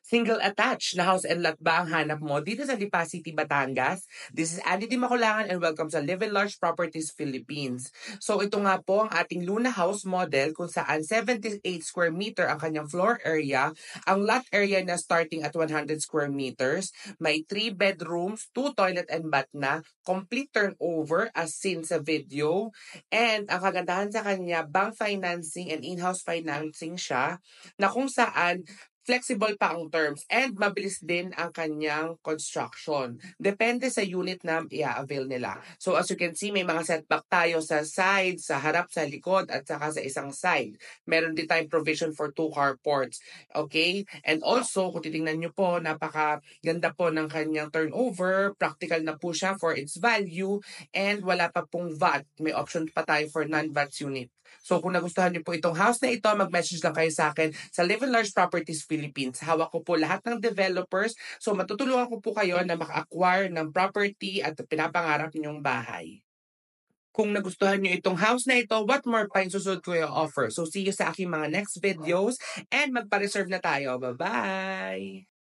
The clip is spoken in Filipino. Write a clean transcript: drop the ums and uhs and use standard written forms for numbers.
Single attached na house and lot ba ang hanap mo dito sa Lipa City, Batangas? This is Andy Di Maculangan and welcome sa Live in Large Properties Philippines. So ito nga po ang ating Luna House model kung saan 78 square meter ang kanyang floor area. Ang lot area na starting at 100 square meters. May 3 bedrooms, 2 toilet and bath na. Complete turnover as seen sa video. And ang kagandahan sa kanya, bank financing and in-house financing siya na kung saan flexible pa ang terms and mabilis din ang kanyang construction. Depende sa unit na i-avail nila. So as you can see, may mga setback tayo sa side, sa harap, sa likod, at saka sa isang side. Meron din tayong provision for 2 carports. Okay? And also, kung titingnan nyo po, napaka-ganda po ng kanyang turnover. Practical na po siya for its value and wala pa pong VAT. May option pa tayo for non-VAT unit. So kung nagustuhan niyo po itong house na ito, mag-message lang kayo sa akin sa Live in Large Properties Philippines. Hawak ko po lahat ng developers. So matutulungan ko po kayo na maka-acquire ng property at pinapangarap niyong bahay. Kung nagustuhan niyo itong house na ito, what more pa yung susunod ko yung offer? So see you sa aking mga next videos and magpa-reserve na tayo. Bye-bye!